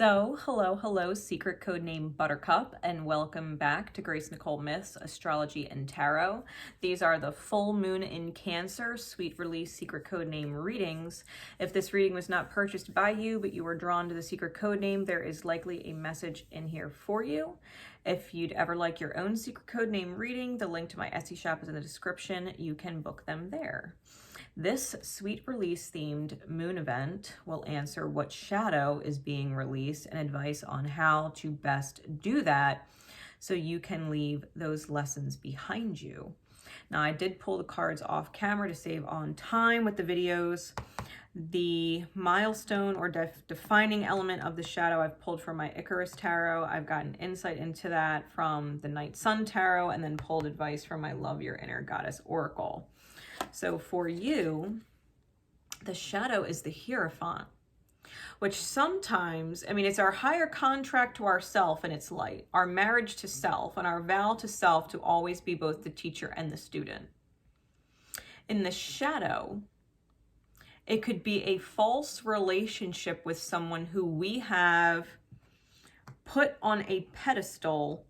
Hello, secret code name Buttercup, and welcome back to Nicole Myths, Astrology and Tarot. These are the full moon in Cancer, sweet release secret code name readings. If this reading was not purchased by you, but you were drawn to the secret code name, there is likely a message in here for you. If you'd ever like your own secret code name reading, the link to my Etsy shop is in the description. You can book them there. This sweet release themed moon event will answer what shadow is being released and advice on how to best do that so you can leave those lessons behind you. Now, I did pull the cards off camera to save on time with the videos. The milestone or defining element of the shadow I've pulled from my Icarus Tarot. I've gotten insight into that from the Night Sun Tarot and then pulled advice from my Love Your Inner Goddess Oracle. So for you, the shadow is the Hierophant, which sometimes, it's our higher contract to ourself and its light, our marriage to self, and our vow to self to always be both the teacher and the student. In the shadow, it could be a false relationship with someone who we have put on a pedestal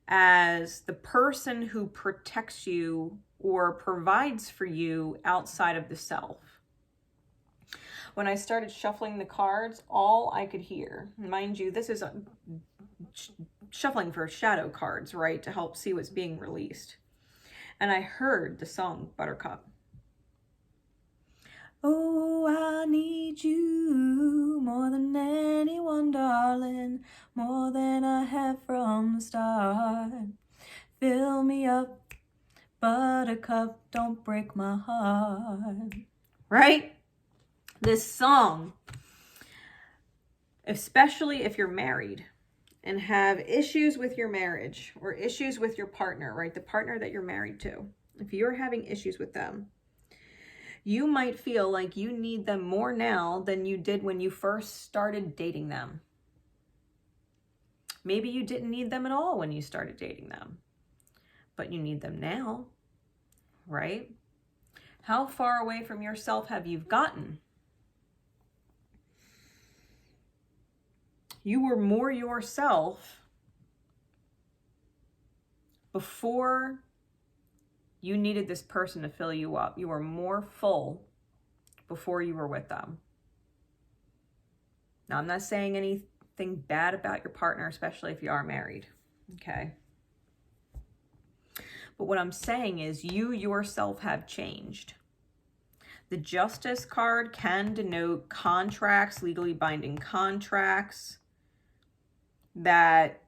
as the person who protects you or provides for you outside of the self. When I started shuffling the cards, all I could hear, mind you, this is shuffling for shadow cards, right, to help see what's being released. And I heard the song Buttercup. Oh, I need you more than anyone, darling, more than I have from the start. Fill me up, Buttercup, don't break my heart. Right? This song, especially if you're married and have issues with your marriage or issues with your partner, right? The partner that you're married to. If you're having issues with them, you might feel like you need them more now than you did when you first started dating them. Maybe you didn't need them at all when you started dating them, but you need them now, right? How far away from yourself have you gotten? You were more yourself before you needed this person to fill you up. You were more full before you were with them. Now, I'm not saying anything bad about your partner, especially if you are married, okay? But what I'm saying is you yourself have changed. The Justice card can denote contracts, legally binding contracts that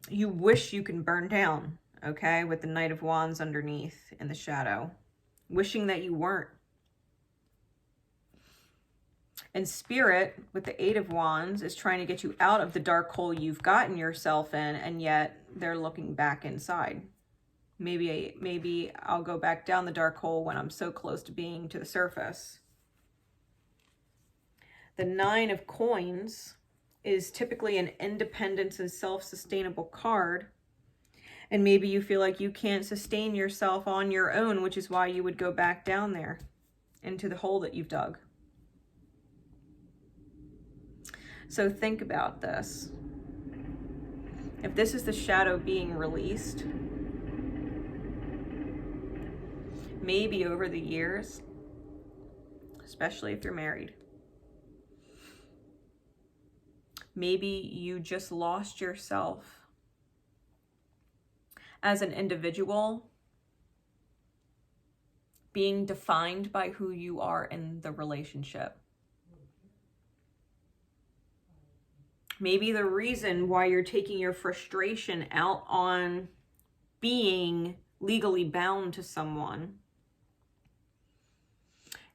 you wish you can burn down, okay? With the Knight of Wands underneath in the shadow. Wishing that you weren't. And Spirit, with the Eight of Wands, is trying to get you out of the dark hole you've gotten yourself in, and yet they're looking back inside. Maybe I'll go back down the dark hole when I'm so close to being to the surface. The Nine of Coins is typically an independence and self-sustainable card. And maybe you feel like you can't sustain yourself on your own, which is why you would go back down there into the hole that you've dug. So think about this. If this is the shadow being released, maybe over the years, especially if you're married, maybe you just lost yourself as an individual, being defined by who you are in the relationship. Maybe the reason why you're taking your frustration out on being legally bound to someone,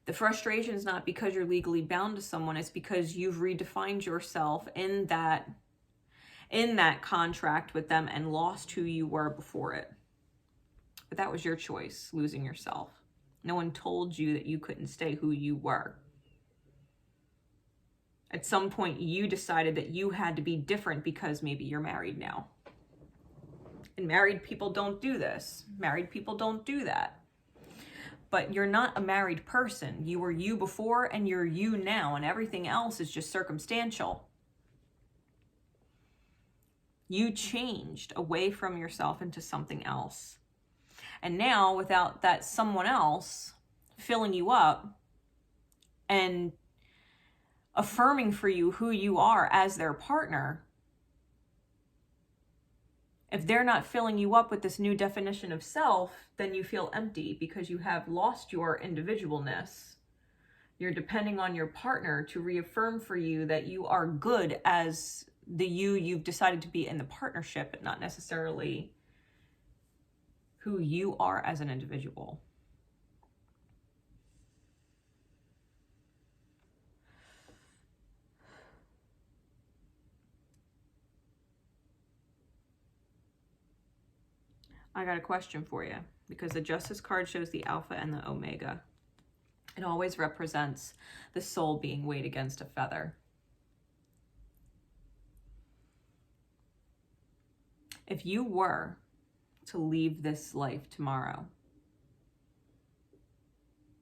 the frustration is not because you're legally bound to someone, it's because you've redefined yourself in that contract with them and lost who you were before it. But that was your choice, losing yourself. No one told you that you couldn't stay who you were. At some point, you decided that you had to be different because maybe you're married now. And married people don't do this. Married people don't do that. But you're not a married person. You were you before and you're you now, and everything else is just circumstantial. You changed away from yourself into something else. And now, without that someone else filling you up and affirming for you who you are as their partner, if they're not filling you up with this new definition of self, then you feel empty because you have lost your individualness. You're depending on your partner to reaffirm for you that you are good as the you've decided to be in the partnership, but not necessarily who you are as an individual. I got a question for you, because the Justice card shows the Alpha and the Omega. It always represents the soul being weighed against a feather. If you were to leave this life tomorrow,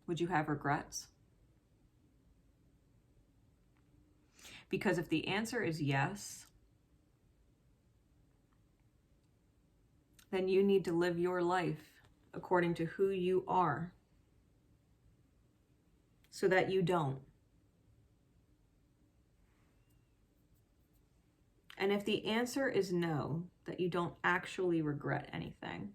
would you have regrets? Because if the answer is yes, then you need to live your life according to who you are so that you don't. And if the answer is no, that you don't actually regret anything,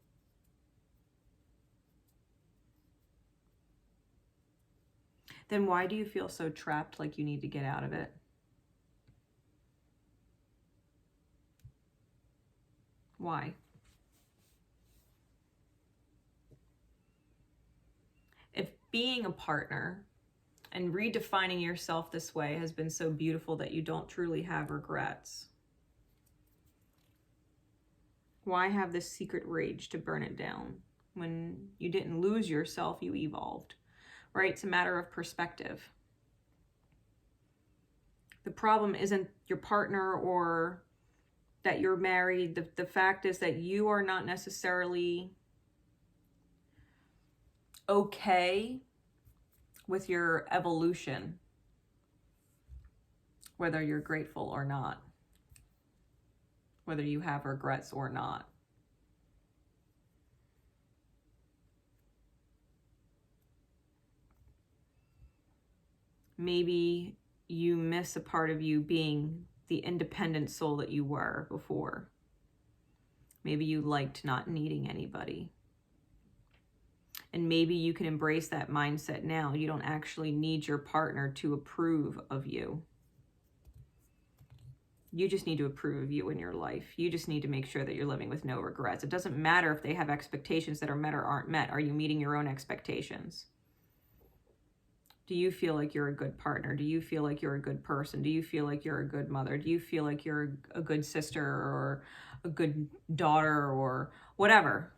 then why do you feel so trapped, like you need to get out of it? Why? If being a partner and redefining yourself this way has been so beautiful that you don't truly have regrets, why have this secret rage to burn it down? When you didn't lose yourself, you evolved, right? It's a matter of perspective. The problem isn't your partner or that you're married. The fact is that you are not necessarily okay with your evolution, whether you're grateful or not, whether you have regrets or not. Maybe you miss a part of you being the independent soul that you were before. Maybe you liked not needing anybody. And maybe you can embrace that mindset now. You don't actually need your partner to approve of you. You just need to approve of you in your life. You just need to make sure that you're living with no regrets. It doesn't matter if they have expectations that are met or aren't met. Are you meeting your own expectations? Do you feel like you're a good partner? Do you feel like you're a good person? Do you feel like you're a good mother? Do you feel like you're a good sister or a good daughter or whatever?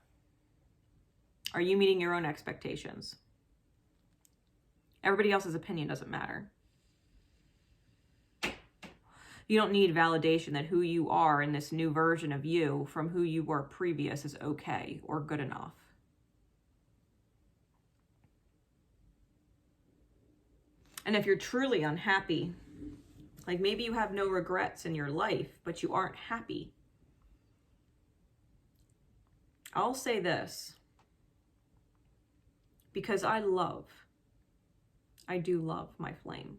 Are you meeting your own expectations? Everybody else's opinion doesn't matter. You don't need validation that who you are in this new version of you from who you were previous is okay or good enough. And if you're truly unhappy, like maybe you have no regrets in your life, but you aren't happy, I'll say this, because I do love my flame,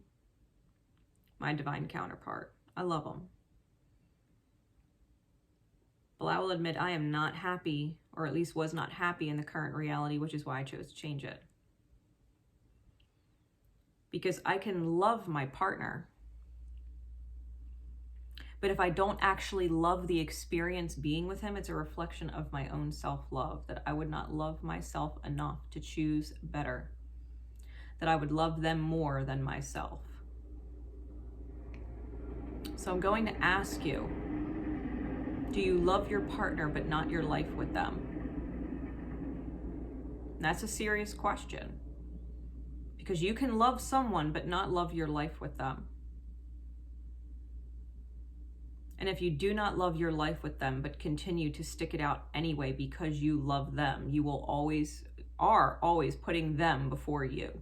my divine counterpart. I love them. But I will admit I am not happy, or at least was not happy in the current reality, which is why I chose to change it. Because I can love my partner, but if I don't actually love the experience being with him, it's a reflection of my own self-love, that I would not love myself enough to choose better, that I would love them more than myself. So I'm going to ask you, do you love your partner but not your life with them? And that's a serious question, because you can love someone but not love your life with them. And if you do not love your life with them but continue to stick it out anyway because you love them, you will are always putting them before you.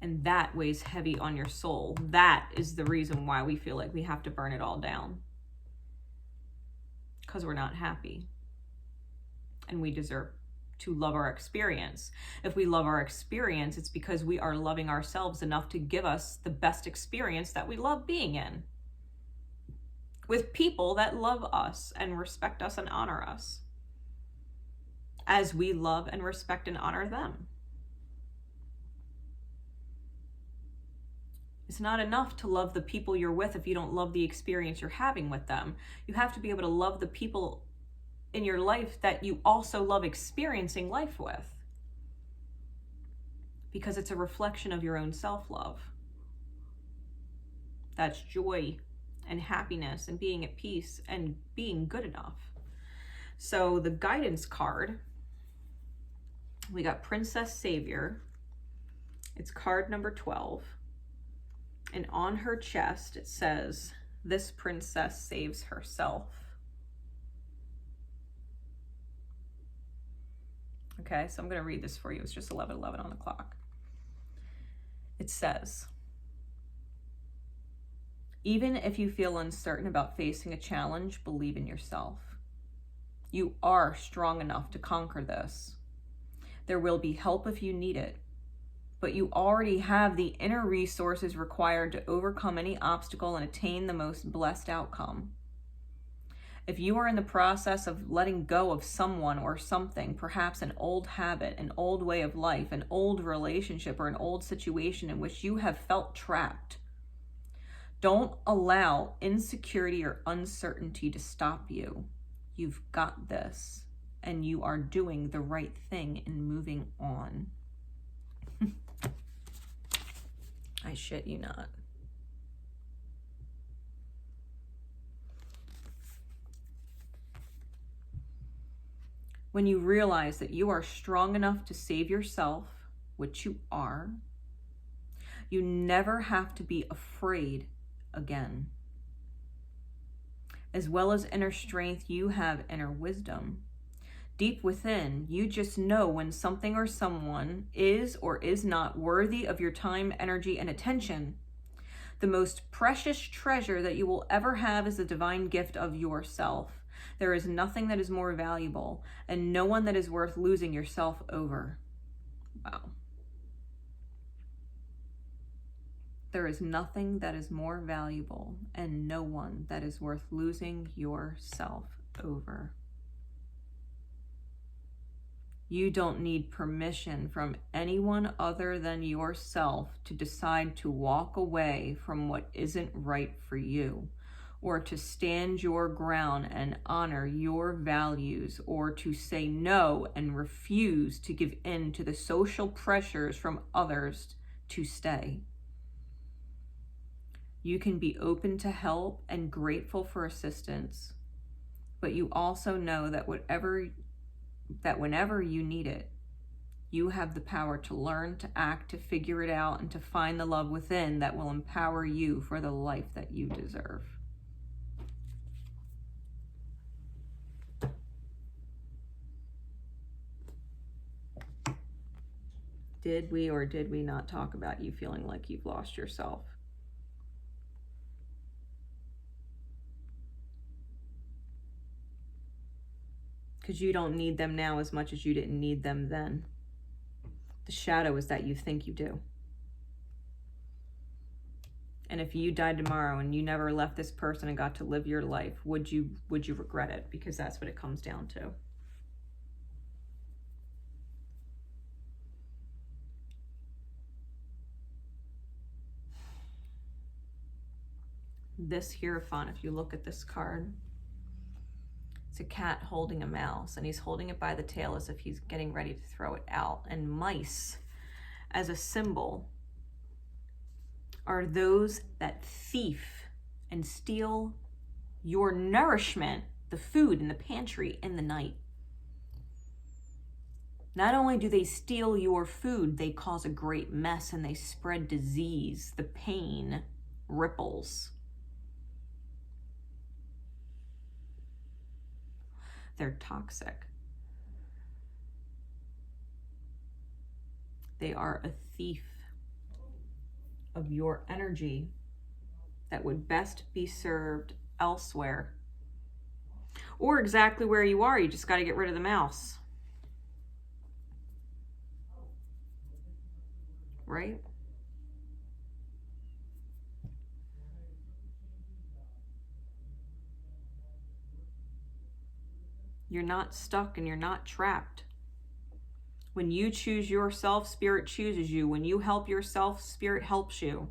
And that weighs heavy on your soul. That is the reason why we feel like we have to burn it all down. Because we're not happy. And we deserve to love our experience. If we love our experience, it's because we are loving ourselves enough to give us the best experience that we love being in. With people that love us and respect us and honor us. As we love and respect and honor them. It's not enough to love the people you're with if you don't love the experience you're having with them. You have to be able to love the people in your life that you also love experiencing life with. Because it's a reflection of your own self-love. That's joy and happiness and being at peace and being good enough. So the guidance card, we got Princess Savior. It's card number 12. And on her chest, it says, "This princess saves herself." Okay, so I'm going to read this for you. It's just 11:11 on the clock. It says, "Even if you feel uncertain about facing a challenge, believe in yourself. You are strong enough to conquer this. There will be help if you need it. But you already have the inner resources required to overcome any obstacle and attain the most blessed outcome. If you are in the process of letting go of someone or something, perhaps an old habit, an old way of life, an old relationship, or an old situation in which you have felt trapped, don't allow insecurity or uncertainty to stop you. You've got this, and you are doing the right thing in moving on." I shit you not. When you realize that you are strong enough to save yourself, which you are, you never have to be afraid again. As well as inner strength, you have inner wisdom. Deep within, you just know when something or someone is or is not worthy of your time, energy, and attention. The most precious treasure that you will ever have is the divine gift of yourself. There is nothing that is more valuable, and no one that is worth losing yourself over. Wow. There is nothing that is more valuable, and no one that is worth losing yourself over. You don't need permission from anyone other than yourself to decide to walk away from what isn't right for you, or to stand your ground and honor your values, or to say no and refuse to give in to the social pressures from others to stay. You can be open to help and grateful for assistance, but you also know that whenever you need it, you have the power to learn, to act, to figure it out, and to find the love within that will empower you for the life that you deserve. Did we or did we not talk about you feeling like you've lost yourself? Because you don't need them now as much as you didn't need them then. The shadow is that you think you do. And if you died tomorrow and you never left this person and got to live your life, would you regret it? Because that's what it comes down to. This Hierophant, if you look at this card, it's a cat holding a mouse, and he's holding it by the tail as if he's getting ready to throw it out. And mice, as a symbol, are those that thief and steal your nourishment, the food in the pantry in the night. Not only do they steal your food, they cause a great mess and they spread disease. The pain ripples. They're toxic. They are a thief of your energy that would best be served elsewhere. Or exactly where you are, you just got to get rid of the mouse. Right? You're not stuck and you're not trapped. When you choose yourself, Spirit chooses you. When you help yourself, Spirit helps you.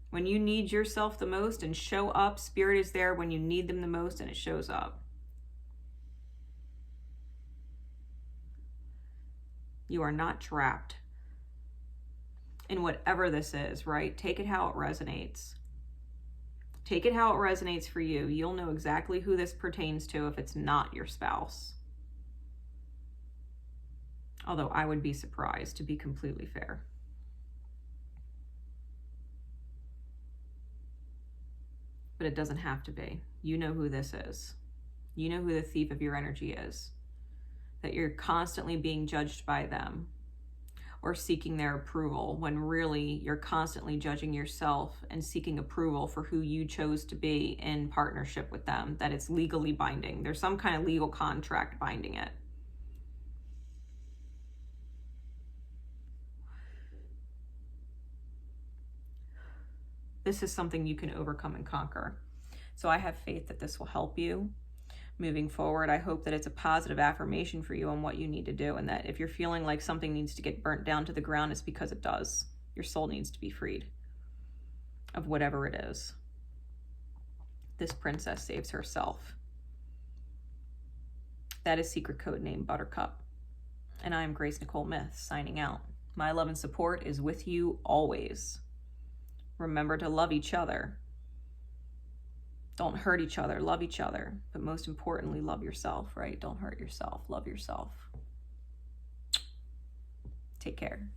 When you need yourself the most and show up, Spirit is there when you need them the most and it shows up. You are not trapped in whatever this is, right? Take it how it resonates. Take it how it resonates for you. You'll know exactly who this pertains to if it's not your spouse. Although I would be surprised, to be completely fair. But it doesn't have to be. You know who this is. You know who the thief of your energy is. That you're constantly being judged by them or seeking their approval, when really you're constantly judging yourself and seeking approval for who you chose to be in partnership with them, that it's legally binding. There's some kind of legal contract binding it. This is something you can overcome and conquer. So I have faith that this will help you moving forward. I hope that it's a positive affirmation for you on what you need to do, and that if you're feeling like something needs to get burnt down to the ground, it's because it does. Your soul needs to be freed of whatever it is. This princess saves herself. That is secret code name Buttercup. And I am Grace Nicole Myths, signing out. My love and support is with you always. Remember to love each other. Don't hurt each other, love each other. But most importantly, love yourself, right? Don't hurt yourself, love yourself. Take care.